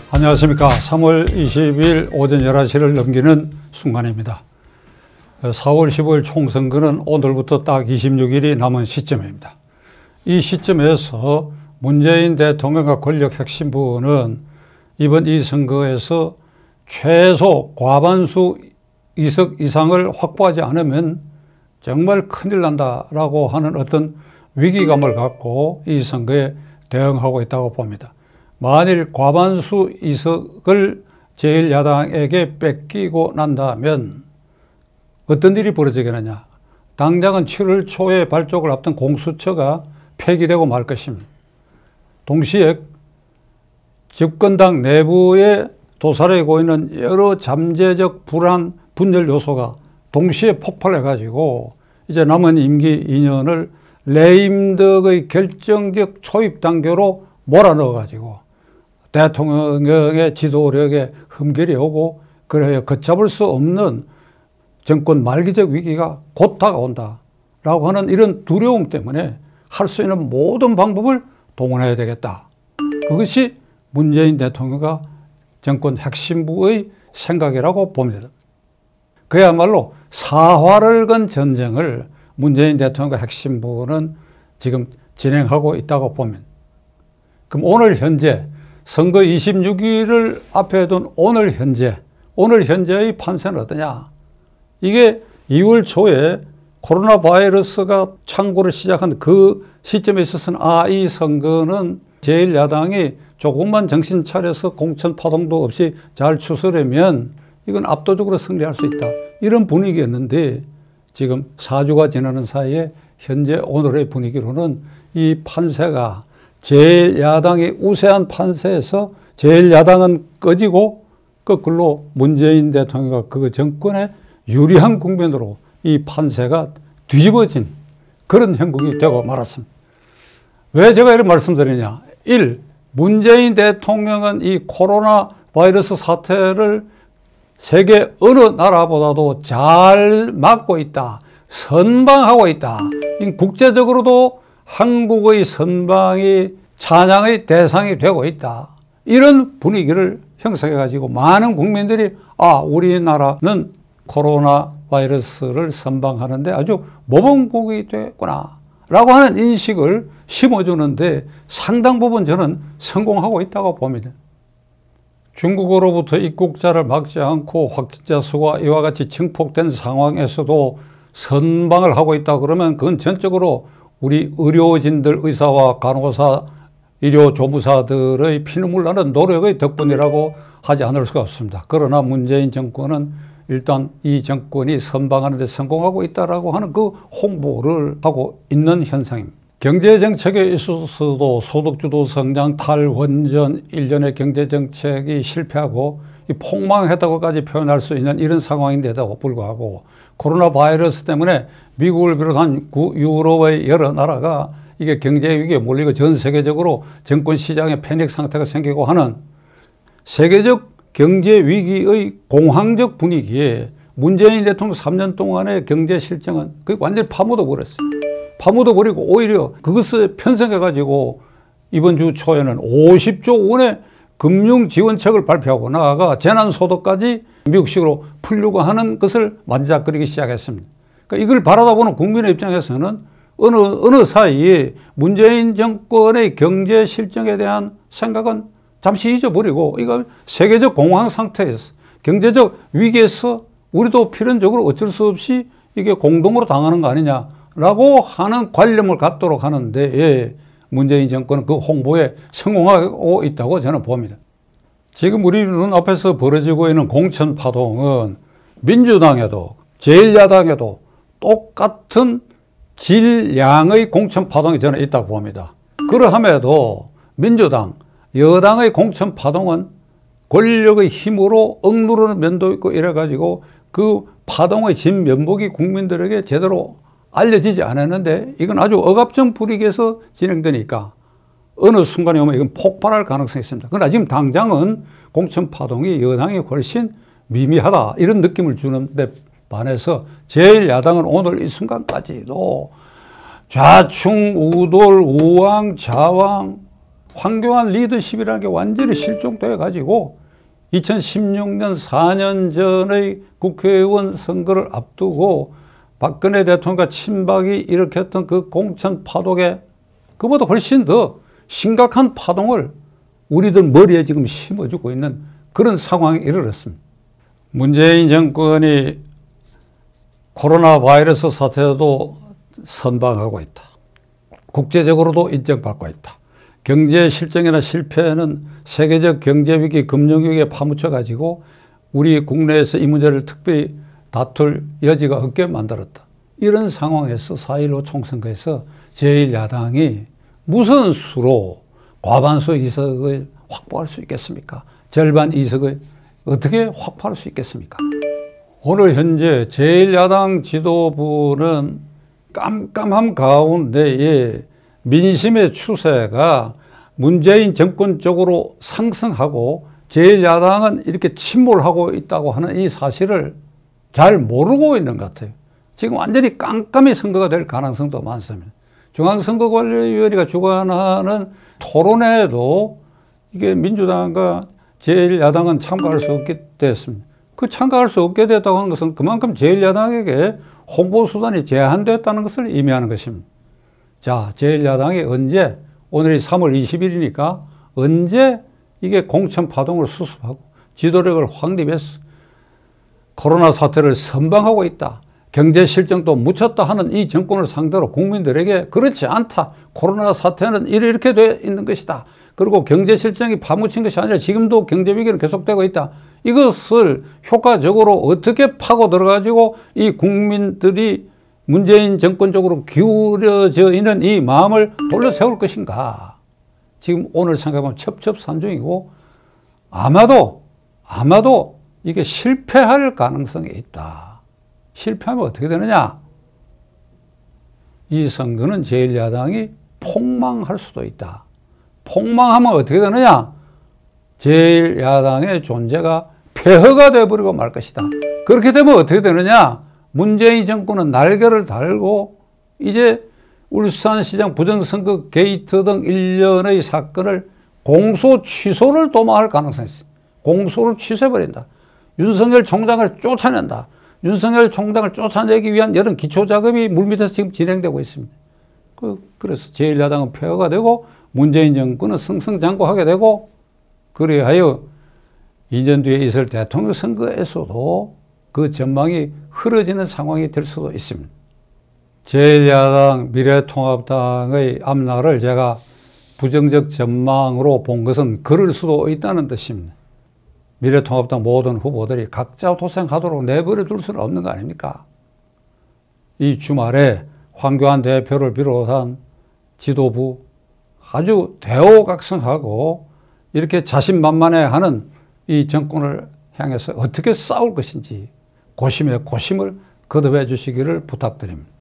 안녕하십니까. 3월 20일 오전 11시를 넘기는 순간입니다. 4월 15일 총선거는 오늘부터 딱 26일이 남은 시점입니다. 이 시점에서 문재인 대통령과 권력 핵심부는 이번 이 선거에서 최소 과반수 의석 이상을 확보하지 않으면 정말 큰일 난다라고 하는 어떤 위기감을 갖고 이 선거에 대응하고 있다고 봅니다. 만일 과반수 의석을 제1야당에게 뺏기고 난다면 어떤 일이 벌어지겠느냐. 당장은 7월 초에 발족을 앞둔 공수처가 폐기되고 말 것입니다. 동시에 집권당 내부에 도사리고 있는 여러 잠재적 불안, 분열 요소가 동시에 폭발해가지고 이제 남은 임기 2년을 레임덕의 결정적 초입 단계로 몰아넣어가지고 대통령의 지도력에 흠결이 오고 그래야 걷잡을 수 없는 정권 말기적 위기가 곧 다가온다라고 하는 이런 두려움 때문에 할 수 있는 모든 방법을 동원해야 되겠다. 그것이 문재인 대통령과 정권 핵심부의 생각이라고 봅니다. 그야말로 사활을 건 전쟁을 문재인 대통령과 핵심부는 지금 진행하고 있다고 봅니다. 그럼 오늘 현재 선거 26일을 앞에 둔 오늘 현재의 판세는 어떠냐? 이게 2월 초에 코로나 바이러스가 창구를 시작한 그 시점에 있어서는 이 선거는 제1야당이 조금만 정신 차려서 공천 파동도 없이 잘 추스르면 이건 압도적으로 승리할 수 있다. 이런 분위기였는데 지금 4주가 지나는 사이에 현재 오늘의 분위기로는 이 판세가 제1야당이 우세한 판세에서 제1야당은 꺼지고 거꾸로 문재인 대통령과 그 정권의 유리한 국면으로 이 판세가 뒤집어진 그런 형국이 되고 말았습니다. 왜 제가 이런 말씀드리냐. 1. 문재인 대통령은 이 코로나 바이러스 사태를 세계 어느 나라보다도 잘 막고 있다. 선방하고 있다. 국제적으로도 한국의 선방이 찬양의 대상이 되고 있다. 이런 분위기를 형성해가지고 많은 국민들이 우리나라는 코로나 바이러스를 선방하는데 아주 모범국이 됐구나 라고 하는 인식을 심어주는데 상당 부분 저는 성공하고 있다고 봅니다. 중국으로부터 입국자를 막지 않고 확진자 수가 이와 같이 증폭된 상황에서도 선방을 하고 있다 그러면 그건 전적으로 우리 의료진들, 의사와 간호사, 의료조무사들의 피눈물 나는 노력의 덕분이라고 하지 않을 수가 없습니다. 그러나 문재인 정권은 일단 이 정권이 선방하는 데 성공하고 있다라고 하는 그 홍보를 하고 있는 현상입니다. 경제정책에 있어서도 소득주도 성장, 탈원전, 일련의 경제정책이 실패하고 폭망했다고까지 표현할 수 있는 이런 상황인데도 불구하고 코로나 바이러스 때문에 미국을 비롯한 유럽의 여러 나라가 이게 경제 위기에 몰리고 전 세계적으로 정권 시장에 패닉 상태가 생기고 하는 세계적 경제 위기의 공황적 분위기에 문재인 대통령 3년 동안의 경제 실정은 완전히 파묻어 버렸어요. 파묻어 버리고 오히려 그것을 편성해가지고 이번 주 초에는 50조 원의 금융지원책을 발표하고 나아가 재난소득까지 미국식으로 풀려고 하는 것을 만지작거리기 시작했습니다. 그러니까 이걸 바라다 보는 국민의 입장에서는 어느 사이에 문재인 정권의 경제 실정에 대한 생각은 잠시 잊어버리고 이거 세계적 공황 상태에서 경제적 위기에서 우리도 필연적으로 어쩔 수 없이 이게 공동으로 당하는 거 아니냐라고 하는 관념을 갖도록 하는데 문재인 정권은 그 홍보에 성공하고 있다고 저는 봅니다. 지금 우리 눈앞에서 벌어지고 있는 공천 파동은 민주당에도 제1야당에도 똑같은 질량의 공천 파동이 저는 있다고 봅니다. 그러함에도 민주당, 여당의 공천 파동은 권력의 힘으로 억누르는 면도 있고 이래가지고 그 파동의 진면목이 국민들에게 제대로 알려지지 않았는데 이건 아주 억압적 분위기에서 진행되니까 어느 순간에 오면 이건 폭발할 가능성이 있습니다. 그러나 지금 당장은 공천 파동이 여당이 훨씬 미미하다 이런 느낌을 주는데 반해서 제1야당은 오늘 이 순간까지도 좌충우돌 우왕좌왕 황교안 리더십이라는 게 완전히 실종되어 가지고 2016년 4년 전의 국회의원 선거를 앞두고 박근혜 대통령과 친박이 일으켰던 그 공천 파동에 그보다 훨씬 더 심각한 파동을 우리들 머리에 지금 심어주고 있는 그런 상황에 이르렀습니다. 문재인 정권이 코로나 바이러스 사태도 선방하고 있다. 국제적으로도 인정받고 있다. 경제 실정이나 실패는 세계적 경제위기, 금융위기에 파묻혀가지고 우리 국내에서 이 문제를 특별히 다툴 여지가 없게 만들었다. 이런 상황에서 4.15 총선거에서 제1야당이 무슨 수로 과반수 이석을 확보할 수 있겠습니까? 절반 이석을 어떻게 확보할 수 있겠습니까? 오늘 현재 제1야당 지도부는 깜깜한 가운데에 민심의 추세가 문재인 정권 쪽으로 상승하고 제1야당은 이렇게 침몰하고 있다고 하는 이 사실을 잘 모르고 있는 것 같아요. 지금 완전히 깜깜이 선거가 될 가능성도 많습니다. 중앙선거관리위원회가 주관하는 토론회에도 이게 민주당과 제1야당은 참가할 수 없게 됐습니다. 그 참가할 수 없게 됐다고 하는 것은 그만큼 제1야당에게 홍보수단이 제한됐다는 것을 의미하는 것입니다. 자, 제1야당이 언제, 오늘이 3월 20일이니까 언제 이게 공천 파동을 수습하고 지도력을 확립해서 코로나 사태를 선방하고 있다. 경제 실정도 묻혔다 하는 이 정권을 상대로 국민들에게 그렇지 않다. 코로나 사태는 이렇게 돼 있는 것이다. 그리고 경제 실정이 파묻힌 것이 아니라 지금도 경제 위기는 계속되고 있다. 이것을 효과적으로 어떻게 파고 들어가지고 이 국민들이 문재인 정권 쪽으로 기울어져 있는 이 마음을 돌려 세울 것인가. 지금 오늘 생각하면 첩첩산중이고 아마도 이게 실패할 가능성이 있다. 실패하면 어떻게 되느냐? 이 선거는 제1야당이 폭망할 수도 있다. 폭망하면 어떻게 되느냐? 제1야당의 존재가 폐허가 되어버리고 말 것이다. 그렇게 되면 어떻게 되느냐? 문재인 정권은 날개를 달고 이제 울산시장 부정선거 게이트 등 일련의 사건을 공소 취소를 도모할 가능성이 있습니다. 공소를 취소해버린다. 윤석열 총장을 쫓아낸다. 윤석열 총장을 쫓아내기 위한 여러 기초작업이 물밑에서 지금 진행되고 있습니다. 그래서 제1야당은 폐허가 되고 문재인 정권은 승승장구하게 되고 그래야 하여 2년 뒤에 있을 대통령 선거에서도 그 전망이 흐려지는 상황이 될 수도 있습니다. 제1야당 미래통합당의 앞날을 제가 부정적 전망으로 본 것은 그럴 수도 있다는 뜻입니다. 미래통합당 모든 후보들이 각자 도생하도록 내버려 둘 수는 없는 거 아닙니까? 이 주말에 황교안 대표를 비롯한 지도부 아주 대호각성하고 이렇게 자신만만해하는 이 정권을 향해서 어떻게 싸울 것인지 고심에 고심을 거듭해 주시기를 부탁드립니다.